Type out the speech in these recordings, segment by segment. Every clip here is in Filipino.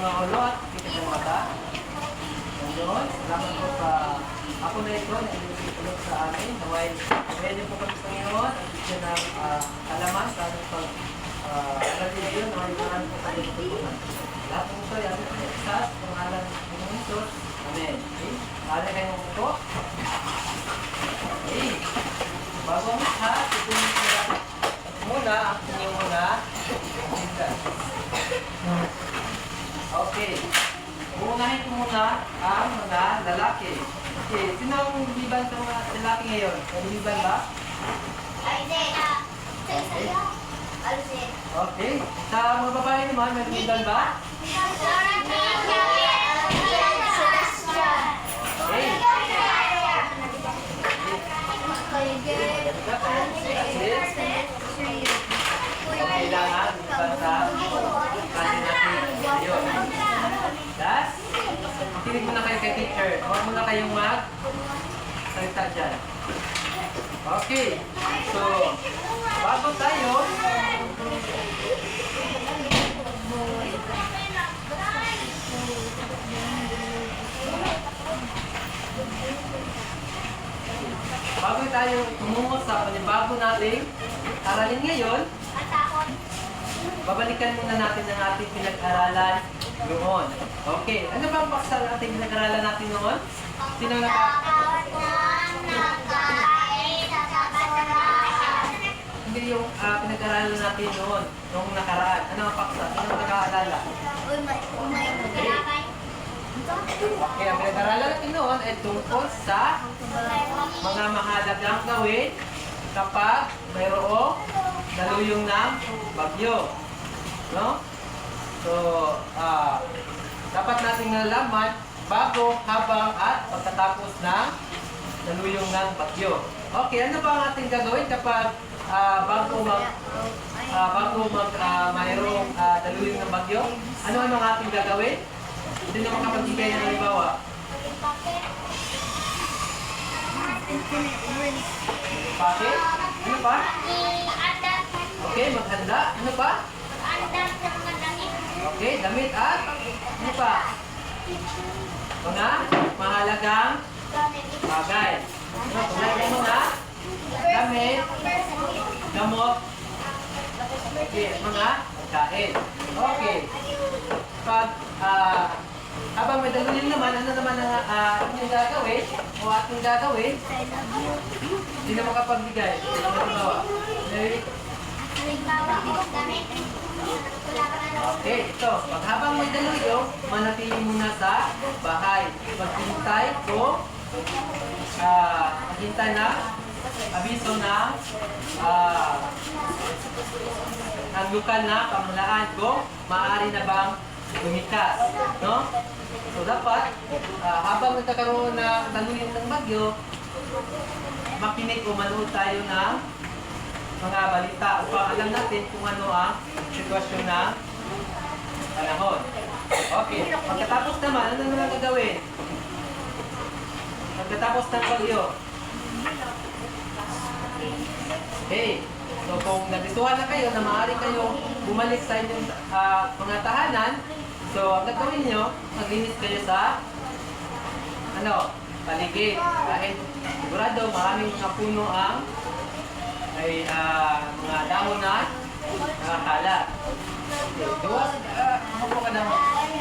mga ulot, kita ng mata. Ngayon, salamat po sa ako na ito na inulit sa amin. Naway, pwede po kami sa ngayon at bigyan ng alaman sa aming pag-alagin ngayon. Naway, maraming po kayo tutunan. Lahat po ito, yamin po sa pangalan ng Jesus. Amen. Okay? Kaya kayo po. Okay. Bago ang lahat, tutunin ko natin muna ang inyong mga Jesus. Okay. Uunahin ko muna ang mga lalaki. Okay. Sino ang liban sa mga lalaki ngayon? Liban ba? Okay. Sa mga babae naman, may liban ba? Okay. Kailangan liban sa kasi natin ngayon. Das, makinig muna kayo kay teacher. Huwag muna kayong mag-salita dyan. Okay. So, bago tayo, tumungo sa panibago nating aralin ngayon, babalikan muna natin ang ating pinag-aralan noon. Okay. Ano ba ang paksa ng ating pinag-aralan natin noon? Sino Hindi yung pinag-aralan natin noon, noong nakaraan. Ano ang paksa? Sino nakaalala? Okay, ang pinag-aralan natin noon ay tungkol sa mga mahalagang gawin kapag mayroong daluyong ng bagyo. No? So, dapat nating nalaman bago, habang at pagkatapos ng daluyong ng bagyo. Okay, ano ba ang ating gagawin kapag mayroong daluyong ng bagyo? Ano ang ating gagawin? Hindi na makapagbigay ng halimbawa. Bakit? Ano pa? Okay, maghanda. Ano pa? Okay, damit at ano pa? Mga mahalagang bagay. Ano, tulad mo na? Damit, gamot, okay, mga pagkain. Okay. Pag, habang may dalawin naman, ano naman ang inyong gagawin o ating gagawin? Hindi na makapagbigay. Okay, ito. Pag habang may daluyo, manatili muna sa bahay. Maghintay na abiso na ang lokal na pamahalaan kung maaari na bang lumikas. No? So dapat, habang nagkakaroon na daluyan ng bagyo, makinig o manood tayo ng mga balita upang alam natin kung ano ang sitwasyon ng panahon. Okay, pagkatapos naman, ano naman gagawin? Pagkatapos ng bagyo. Okay, so kung nabituhan na kayo na maaari kayong bumalik sa inyong mga tahanan, so ang gagawin nyo, maglinis kayo sa paligid. Kahit sigurado maraming mga puno ang ay mga dahon na nakakalat. Duwas, ako ka na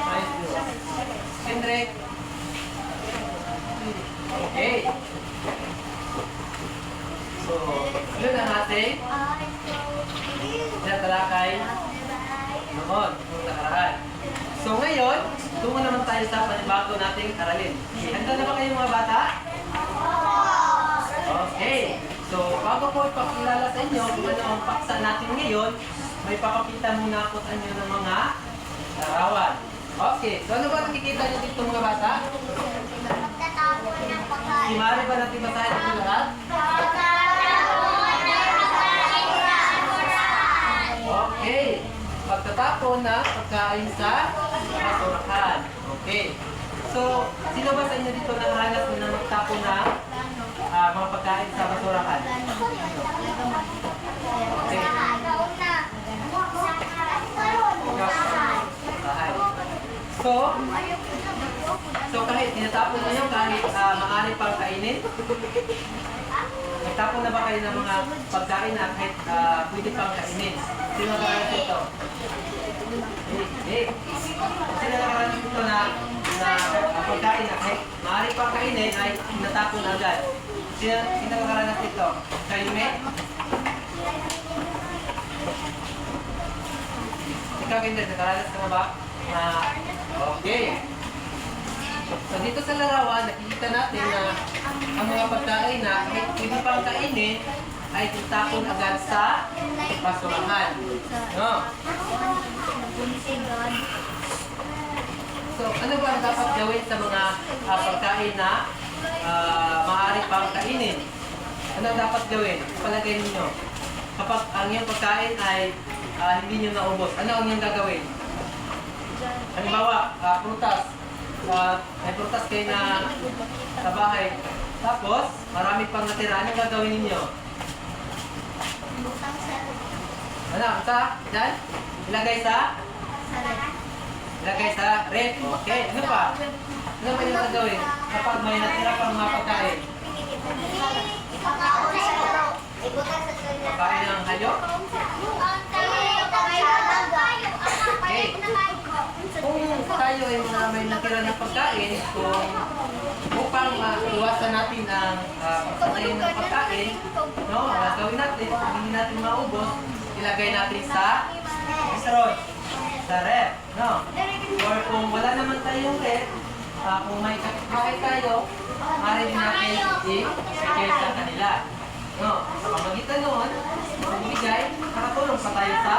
mais duwas. Hendrik. Okay. So, yun ang ating natalakay noon, kung nakaraan. So ngayon, tungo naman tayo sa panibago nating aralin. Handa na ba kayo mga bata? Okay. So, bago ko ipakilala sa inyo kung ano ang paksa natin ngayon, may papakita muna ako sa inyo ng mga larawan. Okay. So, ano ba nakikita nyo dito mga bata? Si Mari ba natin basahin ito lahat? Okay. Pagtatapon na pagkain sa basurahan. Okay. So, sino ba sa inyo dito nakaranas na magtapon na mga pagkain sa basurahan? Okay. So kahit tinatapon na yun, kahit maaari pang kainin, nagtapon na ba kayo ng mga pagkain na kahit pwede pang kainin? Sino nakaranas ito? Hindi. Sino nakaranas ito na pagkain na kahit maaari pang kainin ay tinatapon agad? Sino nakaranas ito? Kayo, me? Ikaw, Kinder, nakaranas ka na ba? Okay. So dito sa larawan, nakikita natin na ang mga pagkain na kahit pwede pang kainin ay tutapon agad sa basurahan. No? So ano ba ang dapat gawin sa mga pagkain na maaari pang kainin? Ano dapat gawin? Palagay ninyo. Kapag ang iyong pagkain ay hindi nyo naubos, ano ang iyong gagawin? Halimbawa, prutas. May prutas kayo na sa bahay. Tapos, marami pang natira. Anong gagawin ninyo? Ano? Sa? Diyan? Ilagay sa? Ilagay sa ref. Okay. Ano pa? Ano pa yung gagawin? Kapag may natira pang mga pagkain? Pagkain ng hayop? Okay. Kung tayo ay may natira ng pagkain, kung upang iwasan natin ang pagsatayin ng pagkain, no, gagawin natin, kung hindi natin maubos, ilagay natin sa ref, no? Or kung wala naman tayong ref, kung may kapitbahay tayo, maaari din natin i-share sa kanila. No? Sa pamagitan noon, magbigay, nakatulong pa tayo sa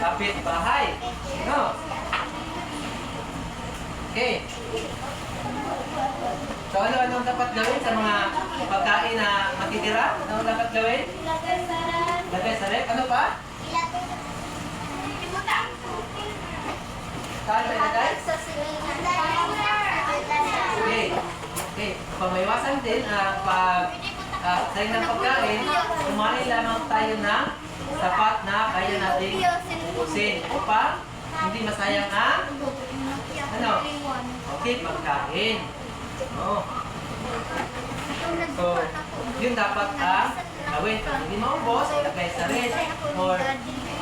kapitbahay. No? Okay. So ano dapat gawin sa mga pagkain na matitira? Ano dapat gawin? Lagay sa ref. Ano pa? Saan ba ilagay? Okay. Okay. Pamaiwasan din pag tayo ng pagkain, kumain lamang tayo ng sapat na kaya nating ubusin upang hindi masayang ano? Okay, pagkain. Oh. So, yun dapat gawin. Pag hindi maubos, ilagay sa ref. Or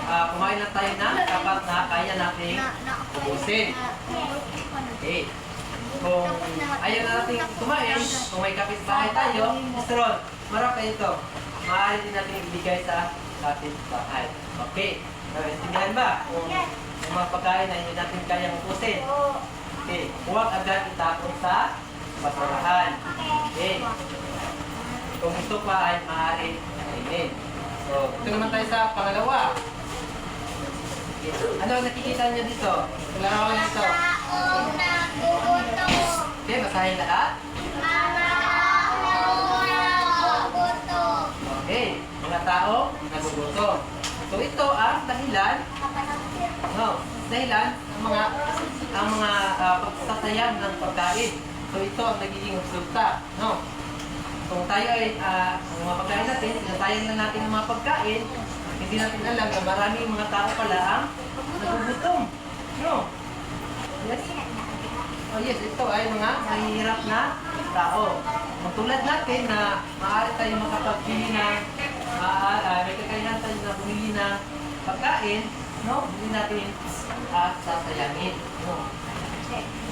kumain lang tayo ng sapat na kaya nating ubusin. Okay. Kung ayaw na natin kumain, kung may kapitbahay tayo, Mr. Ron, marap kayo ito. Maaari din natin ibigay sa kapitbahay. Okay. Naintindihan ba? Kung yung mga pagkain na hindi natin kayang ubusin. Okay. Huwag agad itapon sa basurahan. Okay. Kung gusto pa ay maaari kainin. So, ito naman tayo sa pangalawa. Okay. Ano ang nakikita niyo dito? Sa larawan nito. Okay, basahin lahat. Okay, mga tao nagugutom. So ito ang dahilan. No, dahilan ang mga pagsasayang ng pagkain. So ito ang nagiging resulta, no? Kung tayo ay ang mga pagkain natin, sinasayang na natin ang mga pagkain, hindi natin alam na maraming mga tao pala ang nagugutom. No? Yes. Oh yes, ito ay mga mahihirap na tao. Matulad natin na maaari tayo makapagbili ng may kakayahan tayo na bumili ng pagkain, no? Hindi natin sasayangin. No?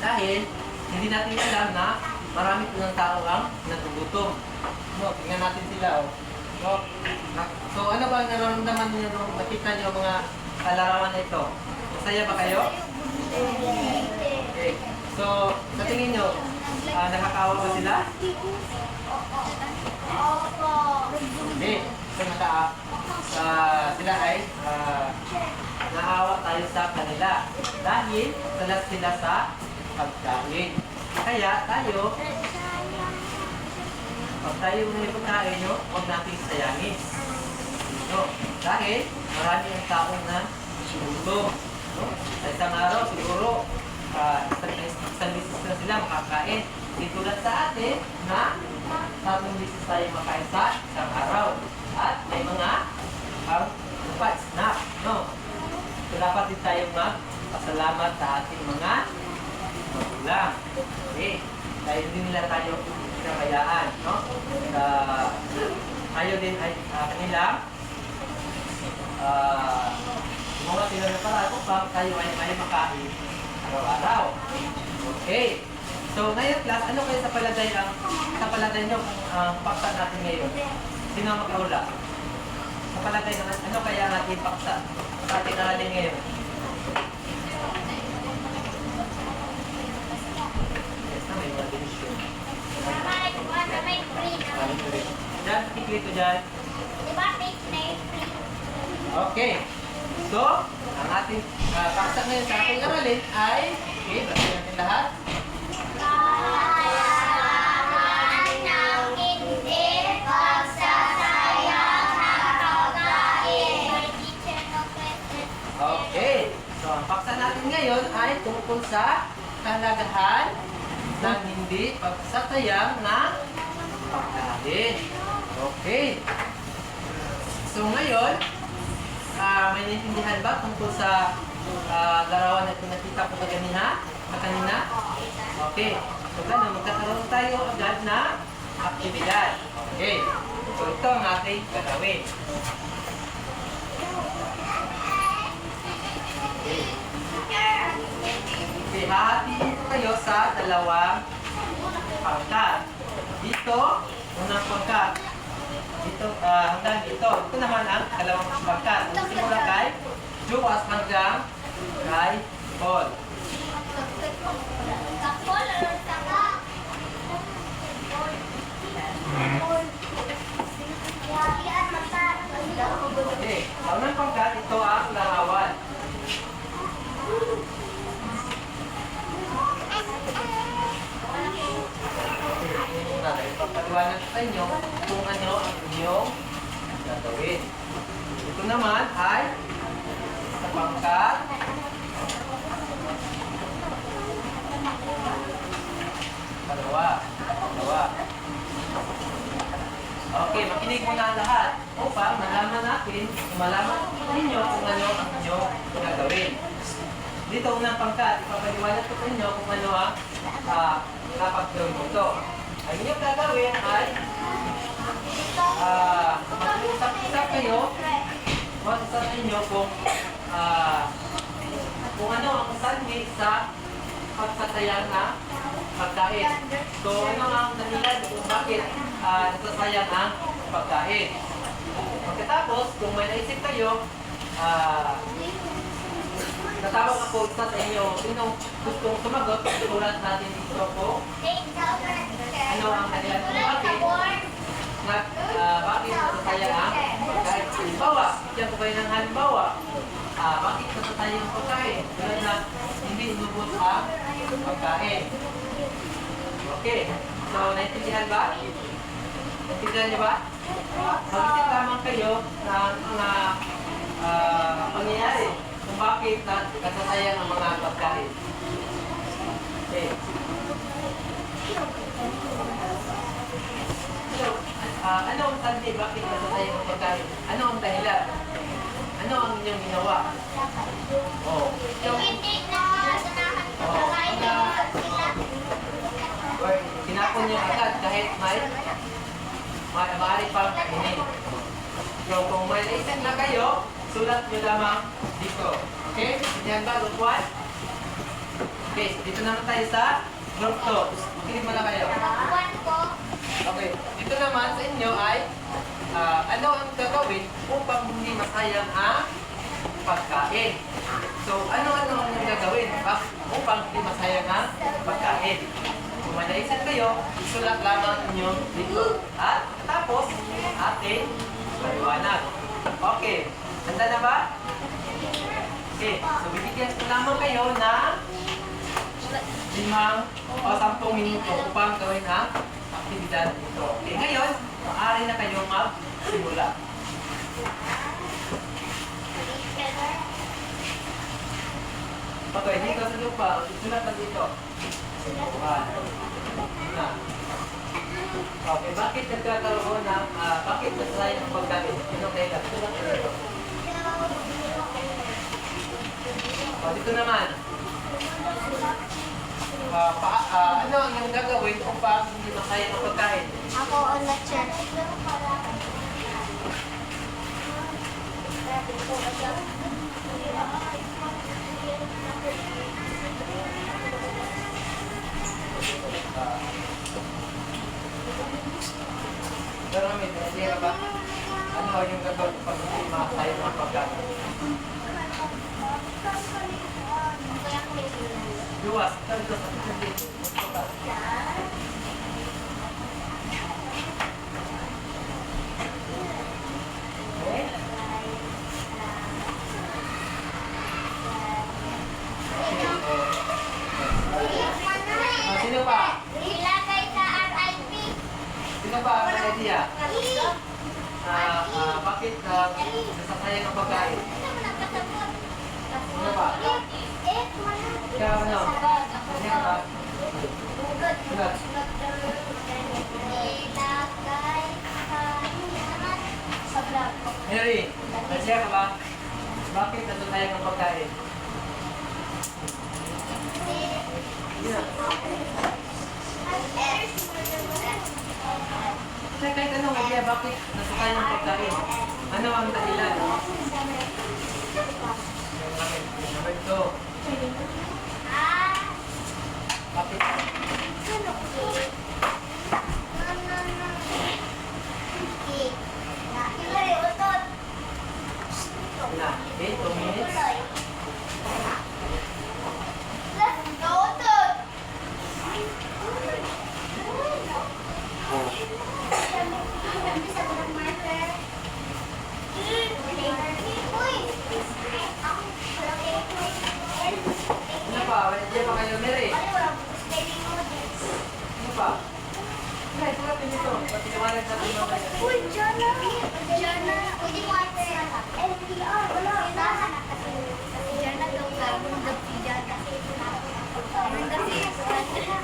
Dahil hindi natin alam na marami po ng tao ang nagugutom. No, tingnan natin sila. Oh. No? So ano ba ang nararamdaman niyo nung nakita niyo mga kalarawan na ito? Masaya ba kayo? Okay. So, sa tingin nyo, nakakawa ba sila? Hindi. So, sila ay naawa tayo sa kanila. Dahil salat sila sa pagkain. Kaya tayo, pag tayo may pagkain nyo, huwag natin sayangin. No? Dahil marami ang taong na gutom. No? Sa isang araw, siguro, isang bisis na sila makakain. Hindi tulad sa atin na 3 bisis tayo makain sa isang araw. At may mga snack. No? So dapat din tayo magpasalamat sa ating mga magulang. Okay. Dahil hindi nila tayo pinabayaan, no? Tayo din ay kanilang mga sila na para upang tayo ay may makain araw-araw. Okay. So, ngayon class, ano kayo sa palagay nyo kung paksa natin ngayon? Sino ang mag-aula? Sa palagay naman, ano kaya natin paksa sa ating aralin ngayon? Yes, na may mga division. Diyan, tiklik ko dyan. Okay. So, ang ating paksa ngayon sa ating aralin ay, okay, basahin natin lahat. Okay. So, ang paksa natin ngayon ay tungkol sa kahalagahan ng hindi pagsasayang ng pagkain. Okay. So, ngayon, may naintindihan ba tungkol sa larawan na pinakita ko kanina? Okay. So, ganun, magkakaroon tayo agad na aktibidad. Okay. So, ito ang ating gagawin. Okay, hahatiin ko kayo sa dalawang pangkat. Dito, unang pangkat. Dito, hanggang dito. Ito naman ang dalawang pangkat. Simula kay Juwas hanggang kay Paul. Okay, sa unang pangkat, ito ang larawan. Ipapaliwanag sa inyo kung ano ang inyong gagawin. Ito naman ay sa pangkat dalawa. Okay, makinig muna ang lahat upang malaman ninyo kung ano ang inyong gagawin. Dito unang pangkat, ipapaliwanag ko sa inyo kung ano ang dapat gawin ito. Ang inyong gagawin ay mag-usap-usap kayo sa inyo kung ano ang sanhi sa pagsasayang na pagkain. So, ano ang dahilan kung bakit nasasayang ang pagkain. Pagkatapos, kung may naisip kayo, tatawag ako isa sa inyo. Sinong gustong sumagot, sulat natin dito po. Ano ang dahilan kung bakit nasasayang ang pagkain. Halimbawa, bigyan ko kayo ng halimbawa. Bakit nasasayang ang pagkain? Dahil na hindi inubos ang pagkain. Okay. So, naintindihan ba? Naintindihan niyo ba? Mag-isip lamang kayo ng mga pangyayari kung bakit nasasayang ang mga pagkain. Okay. So, ano ang sanhi? Bakit nasasayang ang pagkain? Ano ang dahilan? Ano ang inyong ginawa? Tinapon niyo agad kahit may maaari pang kainin. So, kung may naisip na kayo, sulat niyo lamang dito. Okay? Yan ba, group 1? Okay, dito naman tayo sa group 2. Makinig mo na kayo. Okay, dito naman sa inyo ay ano ang gagawin upang hindi masayang ang pagkain. So, ano ang inyong gagawin upang hindi masayang ang pagkain? Kung may naisip kayo, sulat lamang ninyo dito. At tapos, ating paliwanag. Okay. Handa na ba? Okay. So, bibigyan ko lamang kayo ng 5 o 10 minuto upang gawin ang aktibidad nito. Okay. Ngayon, maaari na kayong magsimula. Okay. Dito sa lupa. Sulat na dito. Okay, bakit nagkakaroon ng, bakit nasasayang ang pagkain? Ano kayo lang? Sulat na dito. Dito naman. Ano ang iyong gagawin kung paano hindi masaya ang pagkain? Ako on the chair. Pero may idea ka ba? Ano ang iyong gagawin kung paano hindi masaya ang pagkain? Luwas, tanto sa dito. Sino pa? Ilagay sa RIP. Sino pa ang may idea? Bakit nasasayang ang pagkain? Sino pa? Ikaw ano? Sino pa? Sunod. Mary, nasya ka ba? Bakit nasasayang ang pagkain? Yeah. Kahit anong idea, bakit nasasayang ang pagkain? Ano ang dahilan? Number 2. Bakit? Na, 2 minutes. Ano pa? May idea pa kayo, Mary? Ano pa? Ay, sukatin nito. Patiliwanag natin mamaya. Uy, Jana! Jana! Pwede mo ate NPR, wala. Jana daw ka, bundap si Jana. Bundap si Jana.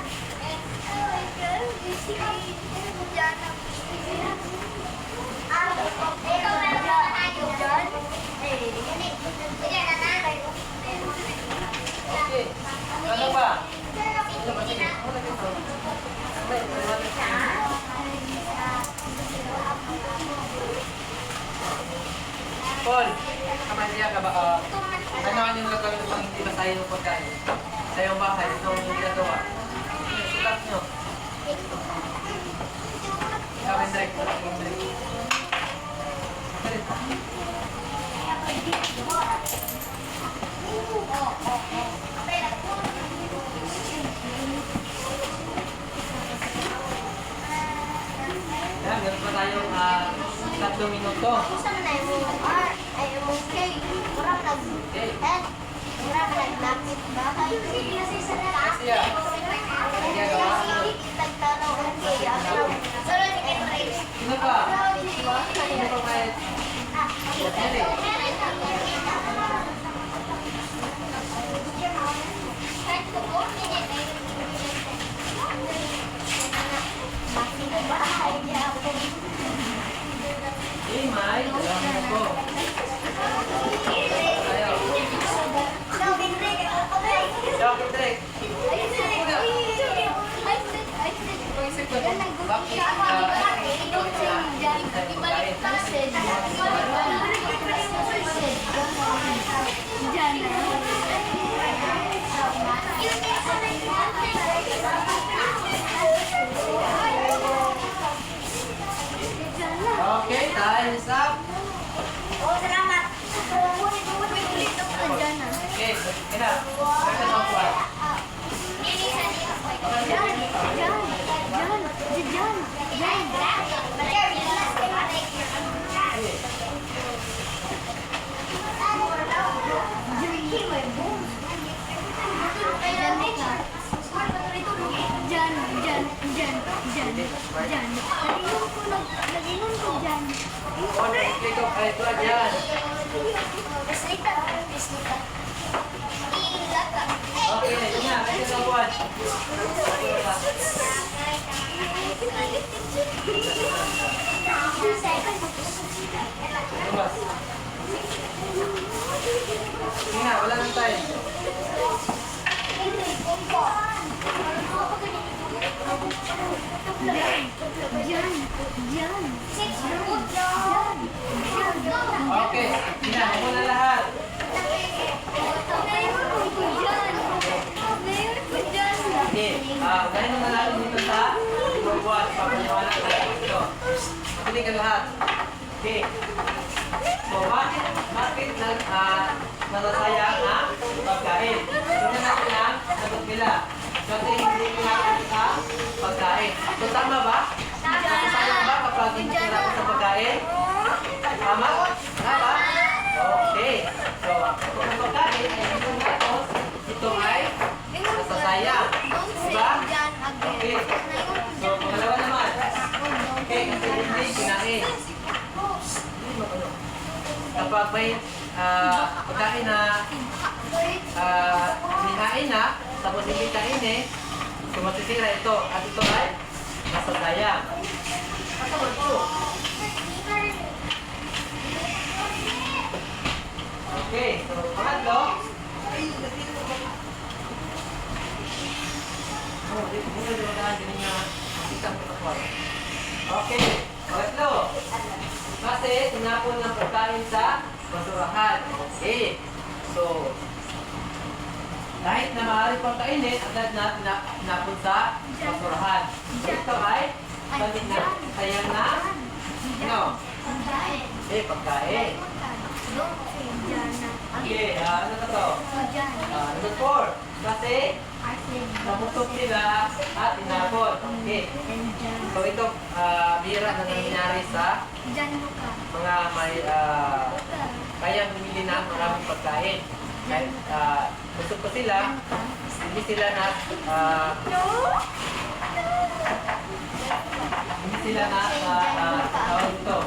Jana. Ikaw meron ba tayo dyan? Okay. Ano pa? Ano pa? Sige. Ano dito? Ay, paliwanag natin. Paul, kamandya ka ba? Ano ang yung gagawin kung hindi masaya yung pagkain? Sa iyong bahay, ito ang yung ginagawa. Sulat nyo. Ikaw, Hendrik. Yan, meron pa tayong 3 minuto. Saan na yung R? Ay, yung K. Murang Okay. nag-N. Murang naglapit bahay. Siya. Kaya gawa. Tagtanaw ang K. Sunod ni Henry. Sino pa? Sino pa may... Mary. Hey, May. Salamat na po. Ayaw. Ciao, Hendrik. Isip ko, bakit Ibalik kasi. Okay, time is up. Oh, salamat. Okay, ina. Welcome to our Nag-inom ko dyan. Oh, nag-click off. Ay, ito dyan. Okay, yun na. Ito na buwan. Lumabas. Sige na, wala nang time. Okay, sinabi mo na lahat. Okay, unahin mo na natin dito sa bubuhat. Papaniwala ka dito. Makinig ka lahat. Okay. So, bakit nasasayang ang pagkain? Tignan natin ang sagot nila. Kasi hindi pinapit ang pagkain. So, tama ba? Nasasayang ba kapag hindi pinapit sa pagkain? Tama? Tama? Okay. So, kung ang pagkain ay hindi natos, ito ay nasasayang. Diba? Okay. So, pangalawa naman. Okay, kasi hindi kinain. Kapag may pagkain na hinihain na, tapos hindi kainin, so masisira ito. At ito ay nasasayang. Okay, so pangatlo. Okay, pangatlo. Kasi tinapon ng pagkain sa basurahan. Okay. So, kahit na maaari pang kainin, agad na tinapon sa basurahan. So, ito ay sayang na ano? Pagkain. Okay, ano na to? Number 4. Kasi namutok nila at tinapon. Okay. So, ito bira na nangyari sa mga may kayang bumili ng maraming pagkain. Kahit gusto ko sila, hindi sila na tawag ito.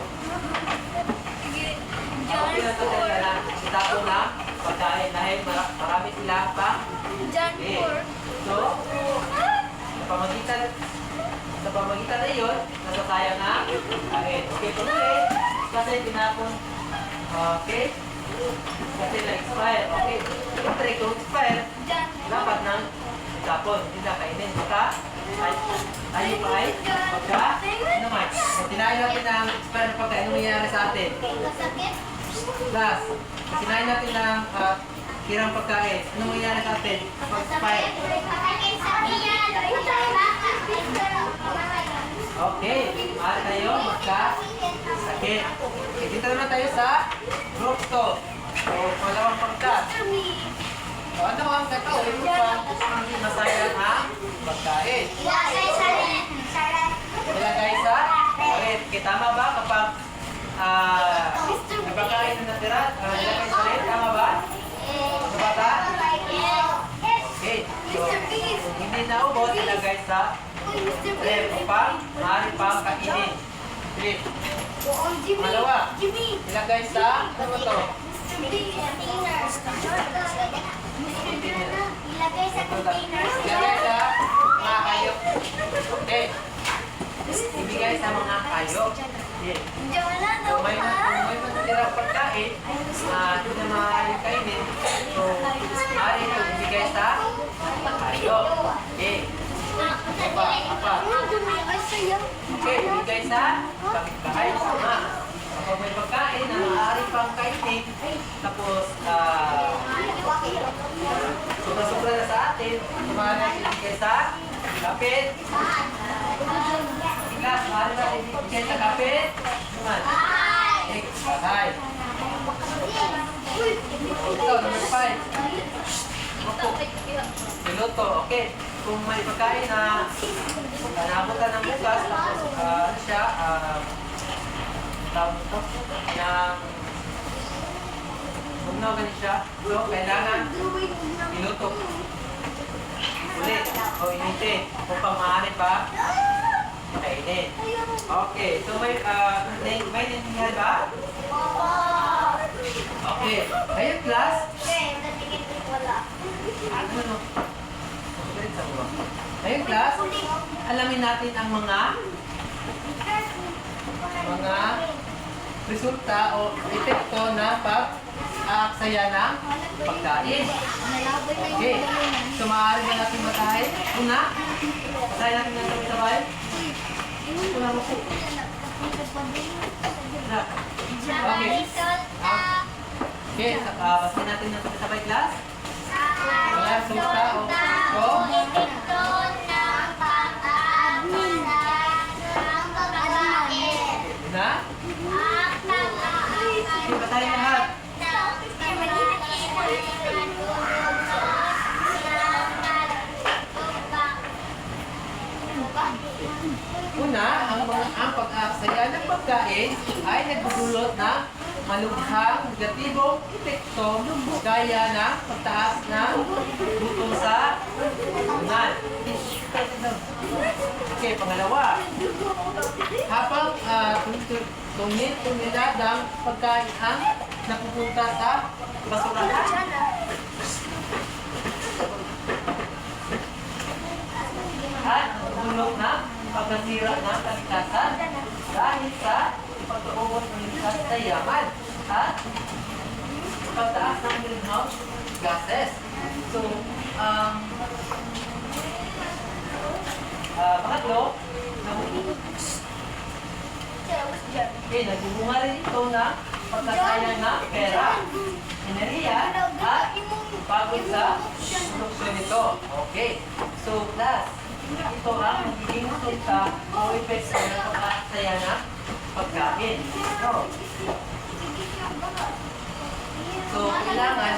Pinatutay ka na itapon na pagkain dahil marami sila pa. So, sa pamagitan na yun, nasasayang na kain. Okay, okay. Kasi tinapon. Okay. Kasi na-expire. Okay. Siyempre, kung expire, dapat nang itapon. Hindi na kainin. Baka, tayo pa ay pagka, ano man. Kung tinahin natin ang expire na pagkain, ano mangyayari sa atin? Plus, kung tinahin natin ang kirang pagkain, ano mangyayari sa atin? Pag-expire. Okay, maaari tayo magka-sakit. Okay, dito naman tayo sa group 2. So, pangalawang pagkat. So, ano ang kakawin upang masayang ang pagkain? Ilagay sa red. Okay, tama ba kapag may pagkain na natira, ilagay sa red? Tama ba? Tama ba? Okay, so, kung hindi naubos, ilagay sa red upang maaari pang kainin. Red. Malawa, ilagay sa, ano to? Ilagay sa containers. Ilagay sa mga hayop. Okay. Ibigay sa mga hayop. Okay. So, may matitirang pagkain na hindi na maaari kainin. So, maaari ito ibigay sa hayop. Okay. Apa? Okay, ibigay sa kapitbahay. Sama. Kapag may pagkain na maaari pang kainin, tapos sobra-sobra na sa atin, maaari ibigay sa kapit. Ikas, maaari na ibigay sa kapit. Naman. Bahay. Ito, number 5. Piloto, okay. Kung may pagkain na nabutan ng bukas, tapos ano siya, tawag ito, ng ganit siya. So, kailangan piloto. Ulit, o initin, upang maaari pa kainin. Okay, so may nangyayari ba? Okay, ngayon class, ngayon class, alamin natin ang mga resulta o epekto ng pag-aaksaya ng pagkain. Okay, so maaari ba natin matahin? Una, matahin natin ng sabay-sabay. Una mo po. Na. Okay. Okay, basahin natin ng sabay class. Mga resulta o na? Okay, basahin lahat. Una, ang pag-aaksaya ng pagkain ay nagdudulot ng malubhang negatibong epekto gaya ng pagtaas ng gutom sa lungan. Okay, pangalawa. Habang tumilad ang pagkain ang napupunta sa basurahan. At dulot ng pagkasira ng kalikasan dahil sa pagkaubos ng likas na yaman at pagtaas ng greenhouse gases. So, pangatlo, nagbubunga rin ito ng pagkasayang ng pera, enerhiya, at pagod sa produksyon nito. Okay. So, class, ito ang magiging resulta o epekto ng pagkakasaya ng pagkain. So, kailangan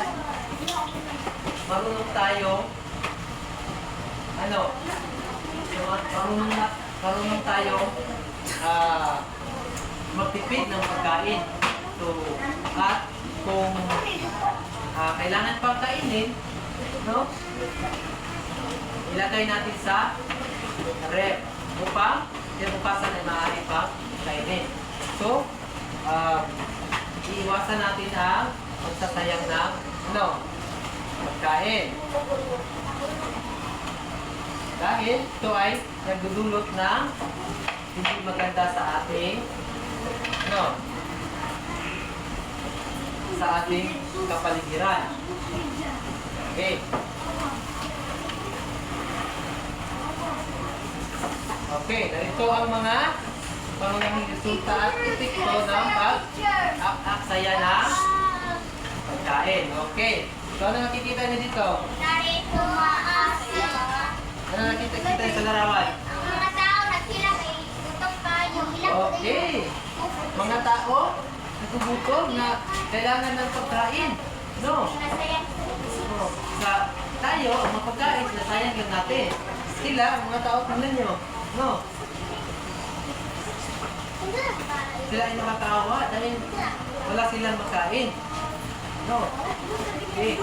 marunong tayong marunong tayong magtipid ng pagkain. So, at kung kailangan pang kainin, no? Ilagay natin sa ref upang kinabukasan ay maaari pang kainin. So, iiwasan natin ang pagsasayang ng pagkain. Dahil ito ay nagdudulot ng hindi maganda sa ating sa ating kapaligiran. Okay. Okay, narito ang mga pangunahing resulta at epekto ng pag-aksaya ng pagkain. Okay. So, ano nakikita niyo dito? Narito maaasa. Ano nakikita niyo sa larawan? Ang mga tao nagkilay, gutom tayo. Okay. Mga tao nagugutom na kailangan ng pagkain. No? Tayo, ang mga pagkain, sinasayang lang natin. Sila, ang mga tao, tingnan nyo. No? Sila ay nakakawa dahil wala silang makain. No? Okay.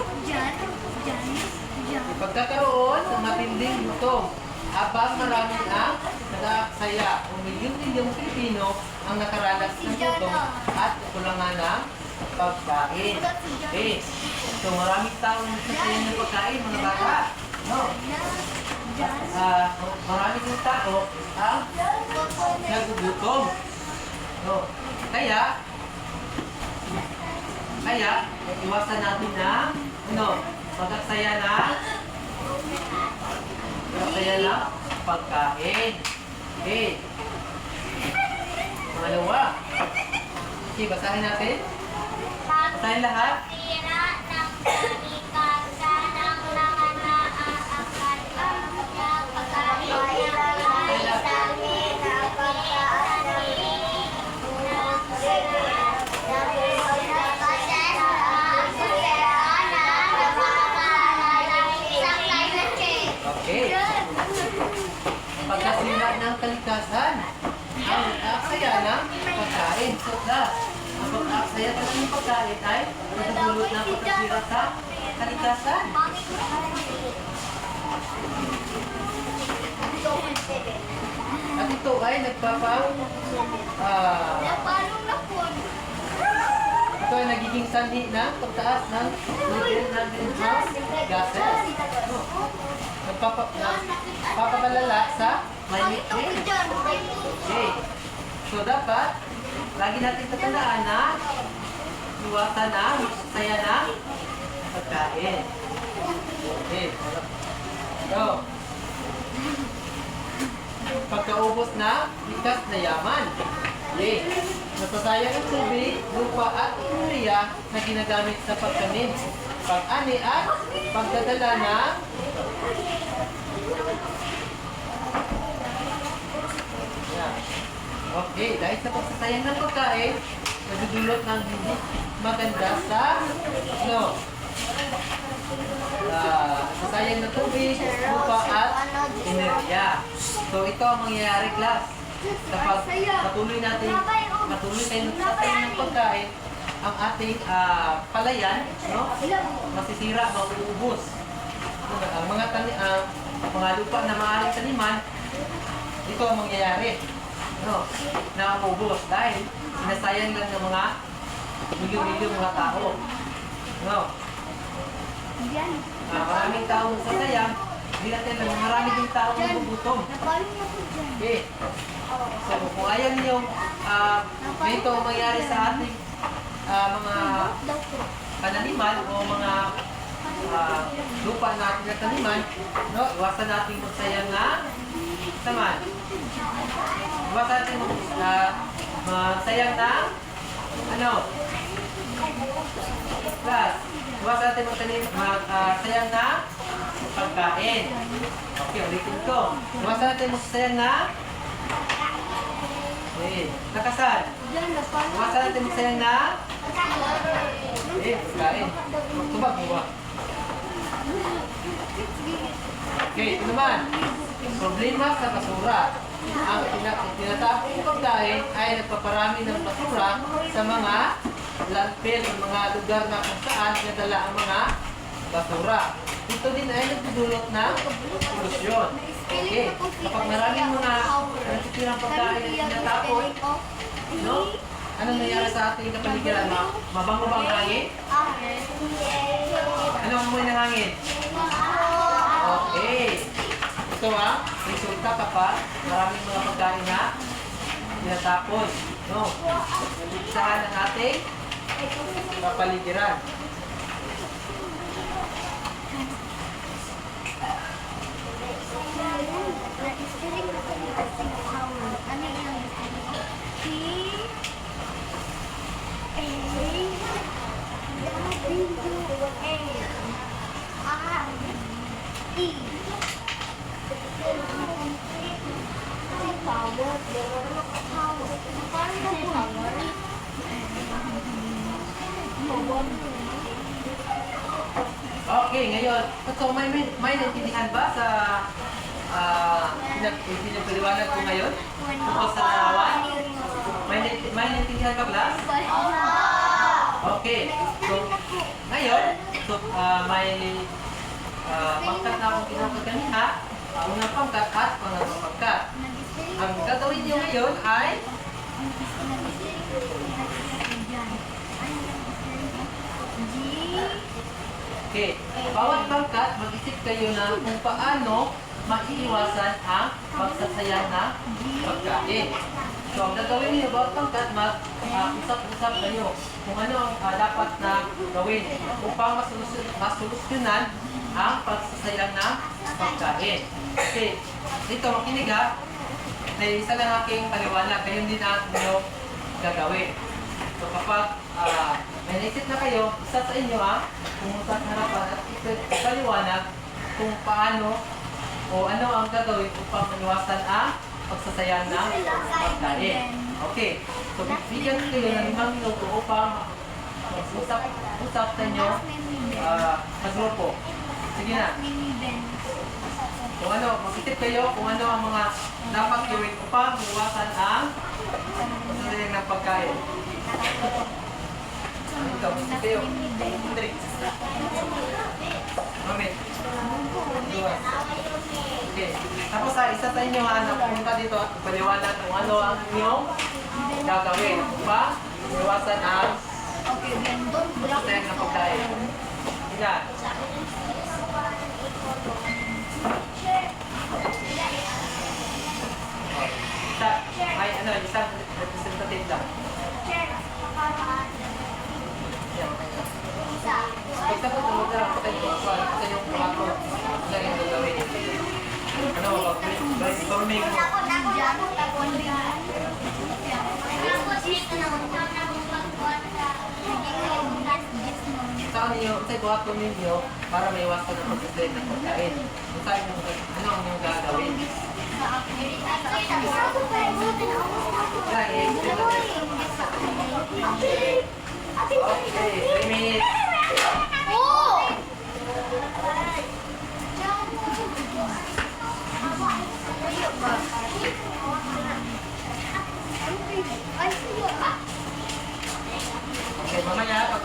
Pagkakaroon ng matinding gutom, habang marami ang nag-aaksaya o milyon-milyong Pilipino ang nakaranas ng gutom at kulangan ng pagkain. Okay. So maraming taong nagsasayang ng pagkain, mga bata. No? Maraming yung tao ang nagugutom. No? Kaya, iwasan natin na pag-aksaya na pagkain. Okay. Pangalawa. Okay, basahin natin. Basahin lahat. Sira ng kalikasan ang laman na aakal ang mga pagkain. Okay. Pagkasira ng kalikasan ang aksaya ng pagkain. So, ang pag-aksaya ng pagkain ay nagdudulot ng pagkasira sa kalikasan. At ito ay ito ay nagiging sanhi ng pagtaas ng level ng greenhouse gases. Nagpapabalala sa climate change. Okay. So dapat, lagi natin tatandaan na iwasan na magsasaya ng pagkain. Okay. So, pagkaubos na likas na yaman. Okay. Nasasayang ang tubig, lupa at enerhiya na ginagamit sa pagtanim, pag-ani at pagdadala ng Yan. Okay, dahil sa pagsasayang ng pagkain, nagdudulot ng hindi maganda sa sasayang ng tubig, lupa at enerhiya. So ito ang mangyayari, class. Kapag patuloy tayo nagsasayang ng pagkain, ang ating palayan, masisira, mauubos. Ang mga lupa na maaaring taniman, ito ang mangyayari. Naubos dahil sinasayang lang ng mga milyon-milyon mga tao. Maraming tao nagsasayang, hindi natin lang marami din tao nagugutom. Okay. So kung ayaw niyo ito ang mangyari sa ating mga pananiman o mga lupa na ating nataniman, iwasan natin magsayang na naman. Iwasan natin magsayang na class. Iwasan natin magsayang na pagkain. Okay, ulitin ko. Iwasan natin magsayang na nakasan. Iwasan natin magsayang na pagkain. Magtubag mo ba? Okay, ito naman. Problema sa basura. Ang tinatapong pagkain ay nagpaparami ng basura sa mga landfill, mga lugar na kung saan nadala ang mga basura. Ito din ay nagdudulot ng polusyon. Okay, kapag maraming mga natitirang pagkain na tinatapon, anong nangyari sa ating kapaligiran? Mabango bang hangin? Anong amoy ng hangin? Okay. Ito resulta kapag maraming mga pagkain na tinatapon. Nagpisahan ng ating kapaligiran. Okay, ngayon, so may naintindihan ba sa pinagpaliwanag ko ngayon? Tungkol sa larawan? May naintindihan ba, class? Okay, so ngayon, may pangkat na akong kinukad kanina, unang pangkat at pangalawang pangkat. Ang gagawin niyo ngayon ay okay, bawat pangkat mag-isip kayo na kung paano maiiwasan ang pagsasayang na pagkain. So ang gagawin niyo bawat pangkat mag-usap-usap kayo kung ano ang dapat na gawin upang masolusyonan ang pagsasayang na pagkain. Okay, dito makinig ha. Isa lang aking paliwanag, kayo din ang inyo gagawin. So kapag may naisip na kayo, isa sa inyo pumunta sa harapan at ipaliwanag kung paano o ano ang gagawin upang maniwasan ang pagsasayang ng pagkain. Okay, so bigyan kayo ng 5 minuto upang mag-usap sa inyo sa grupo. Sige na. Kung ano, mag-isip kayo kung ano ang mga dapat gawin upang iwasan ang pagsasayang ng pagkain. Ikaw, mag-isip kayo. Mamit. Okay. Tapos isa sa inyo na pumunta dito at paliwanag kung ano ang inyong gagawin upang iwasan ang pagsasayang ng pagkain. Yan. Isang representative lang. Basta po tulog lang sa yung pangako na yung gagawin. Brainstorming. Saan ninyo, sa buhat po ninyo para may iwasan ng pagkasin ng pagkain. Kung saan yung, ano ang yung gagawin? Okay, 3 minutes. Okay, mamaya, pag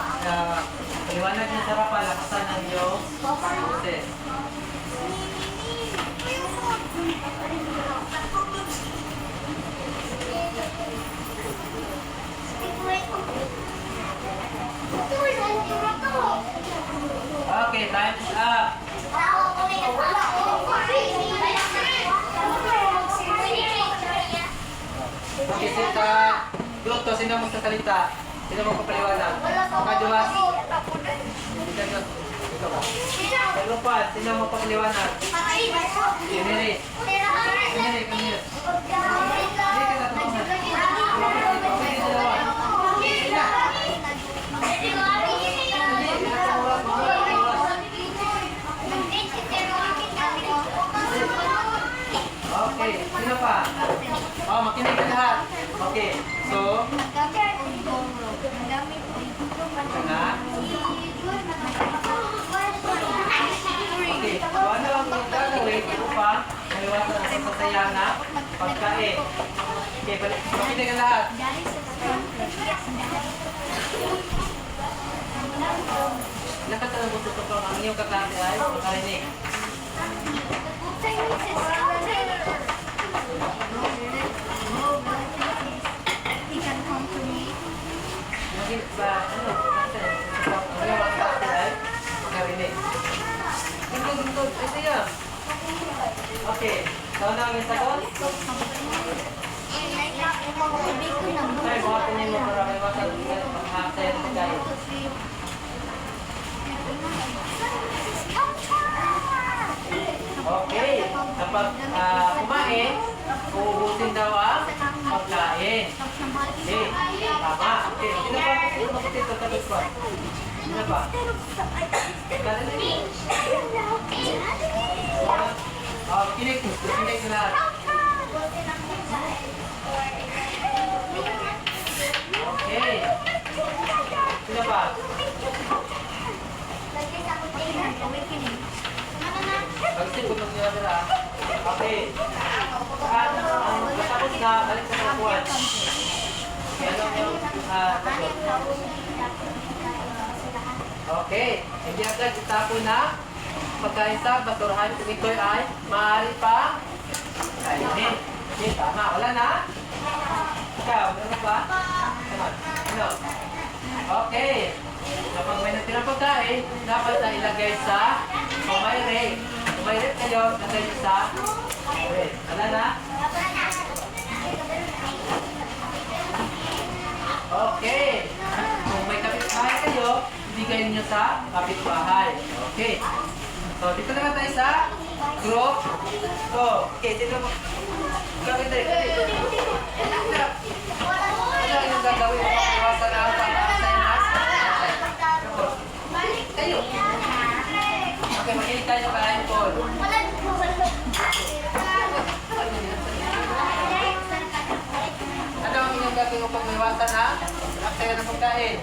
paliwanag niya sa rapa, lakasan ng iyong boses. Okay, time is up. Okay, sita. Dokto, sino magsasalita? Sino magpapaliwanag? Kaduwas? Sino ba? Pero pa, sino magpapaliwanag? Emily. Emily, come here. Hindi ka natulungan. Hindi dalawa. Okay, sino pa? Oh, makinig ka lahat. Okay, so, na? Okay, so ano ang gagawin upang maiwasan ang sasaya na pagkain? Okay, makinig ka lahat. Nakatanong mo ito pang ang iyong kaklase ay makarinig. Maging ba, ano, ang iyong kaklase ay makarinig. Gintod, ito yan. Okay, so ano ang sagot? Ay, buhatin niyo mo para may wasan pag-haksaya ng pagkain. Okay, kapag kumain, uubusin daw ang pagkain. Okay, tama. Okay, sino ba? Sino ba ito? Tapos ba? Sino ba? Kinig na lahat. Okay. Sino ba? Pag-isip ko nyo nila. Okay. Matapos na, balik sa kapuan. Okay, ano yung okay. Hindi agad itapon na pagkain sa basurahan. Kung ito ay maaari pa kainin. Okay, tama. Wala na? Ikaw, ano ba? Ano? Okay. Kapag may natirang pagkain, dapat na ilagay sa kumayre. Kumayre kayo, lagay nyo sa kumayre. Wala na? Okay. Kung may kapitbahay kayo, ibigay nyo sa kapitbahay. Okay. So, dito naman tayo sa group. So, okay, sino mo? Kapitbahay. Ano yung gagawin mo? Iwasan na ang pag-asaymas? Tayo. Okay, makinig tayo kay Paul. Ano ang inyong gagawin upang maiwasan na aksaya ng pagkain?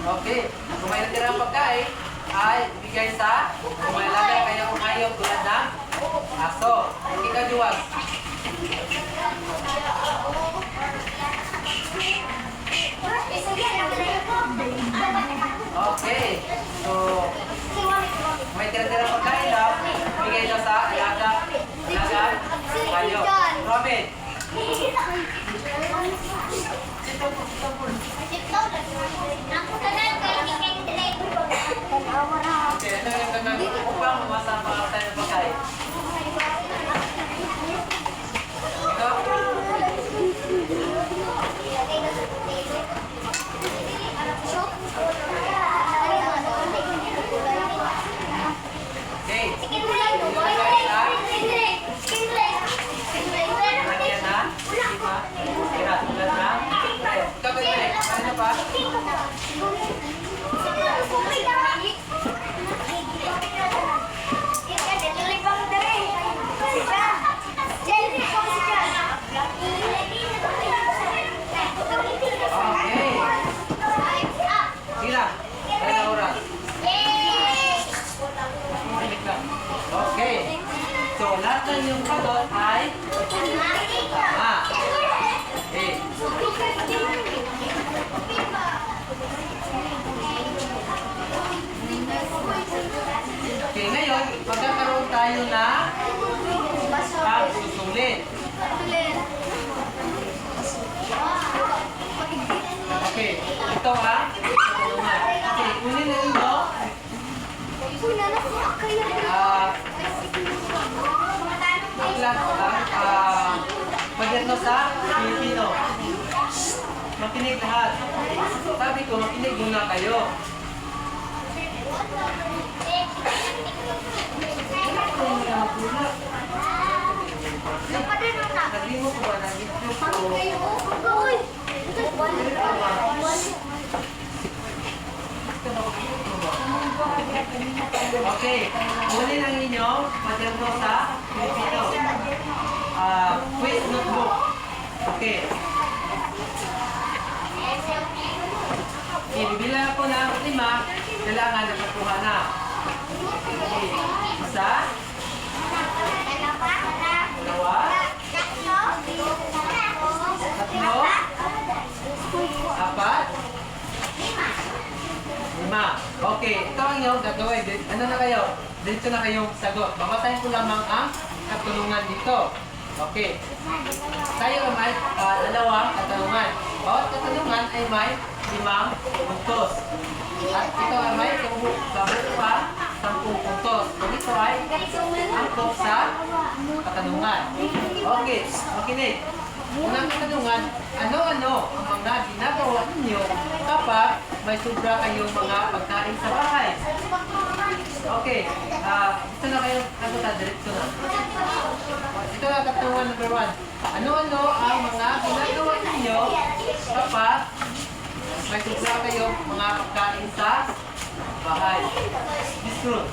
Okay, kung may natirang pagkain, ay ibigay sa kung may lagay kaya umayong tulad ng aso. Ikaduwas. Okay, so may tira-tira pagkain daw, bigay daw sa alaga kayo. Robin. Okay, ano yung gagawin upang masama tayo ng pagkain? Ikaw? Okay. Okay, ngayon, magkakaroon tayo na pagsusulit. Okay, ito katanungan. Okay, kunin na ninyo. Class lang. Pagyan mo sa Pilipino. Makinig lahat. Sabi ko, makinig muna kayo. Sabi mo ko ba na okay, kunin ang inyong material sa Pilipino. Quiz notebook. Okay. Okay, bibilang ako ng 5, kailangan nakakuha na. Okay. Isa, dalawa, tatlo, apat, 5. Okay, ito ang iyong gagawin. Ano na kayo? Dito na kayong sagot. Babasahin ko lamang ang katulungan dito. Okay. Tayo ay may dalawang katanungan. Bawat katanungan ay may 5 puntos. At ito ay may sabot pa 10 puntos. So ito ay angkop sa katanungan. Okay, makinig. Unang katanungan, ano-ano ang mga ginagawa ninyo kapag may sobra kayong mga pagkain sa bahay? Okay, gusto na kayong kagutan, diretso na. Ito na katanungan number 1. Ano-ano ang mga ginagawa ninyo kapag may sobra kayong mga pagkain sa bahay? Discruit.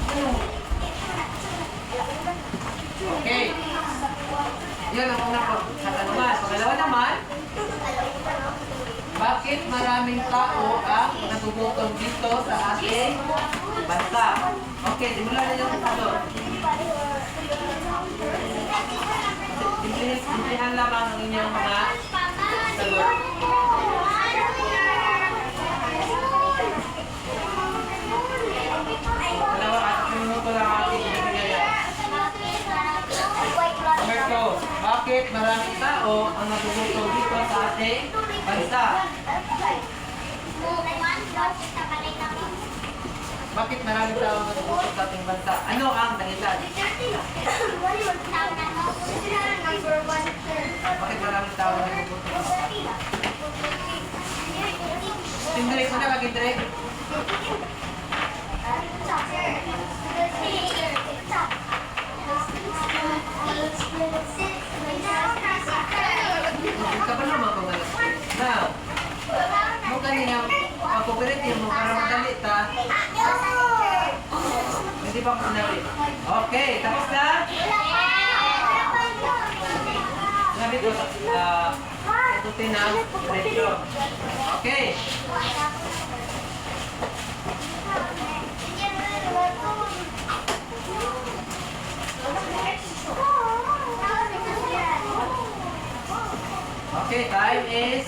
Okay. Yan ang unang katanungan. Pangalawa naman, bakit maraming tao ang natututong dito sa ating bansa? Okay, simulan na yung sagot. Simplihan lamang ang inyong mga sagot. Dalawa at 3 minuto lang ating ibigay. Number 2, bakit maraming tao ang nagugutom dito sa ating bansa? Bakit maraming tao ang nagugutom sa ating bansa? Ano ang dahilan? Bakit maraming tao ang nagugutom? Tindrik mo na, Magindrik. Ka pa naman kung ano. Now, mo kanina, paborito mo para madali ta. Hindi pa ako sinabi. Okay, tapos na? Sinabi ko, itutin ang diretso. Okay. Okay, time is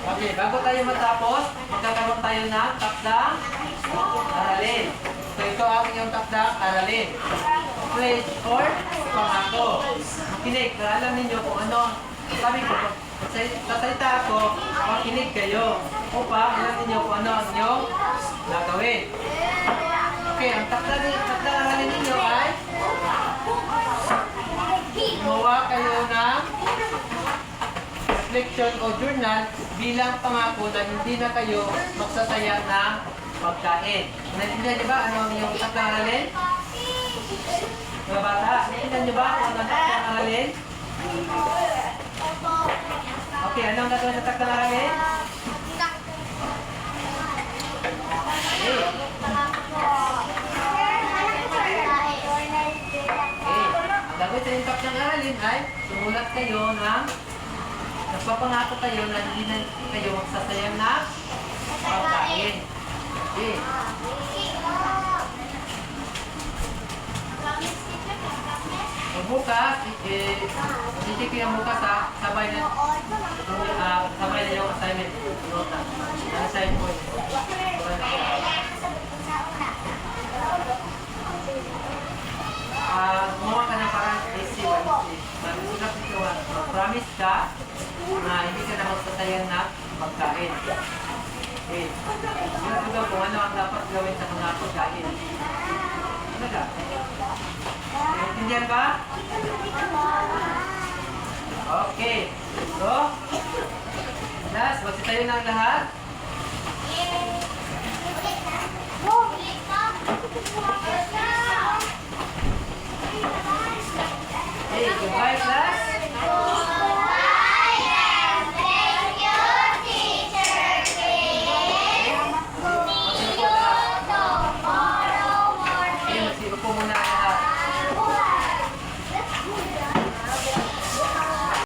okay, bago tayo matapos, magkakaroon tayo ng takdang aralin. So ito ang iyong takdang aralin. Pledge or pangako. Makinig, alam ninyo kung ano. Sabi ko, sasalita ako, makinig kayo upang alam ninyo kung ano ang inyong gagawin. Okay, ang takdang aralin ninyo ay gumawa kayo ng reflection o journal bilang pangako na hindi na kayo magsasayang ng pagkain. Naintindihan niyo ba ano ang iyong takdang aralin? Mga bata, naintindihan niyo ba ano ang takdang aralin? Okay, ano ang gagawin sa takdang aralin? Okay. Ang gagawin sa inyong takdang aralin ay sumulat kayo ng nagpapangako kayo na hindi na kayo magsasayang na pagkain. Okay. bukas, i-check ko yung bukas ha. Sabay na yung assignment. Nota. Assign point. Gumawa ka ng parang AC. Mag-isip ito ha. Promise ka na hindi ka na magsasayang ng pagkain. Okay. Siguro kung ano ang dapat gawin sa mga pagkain. Ano ka? Naintindihan ba? Okay. So, last, magsitayo ng lahat. Hey, goodbye class.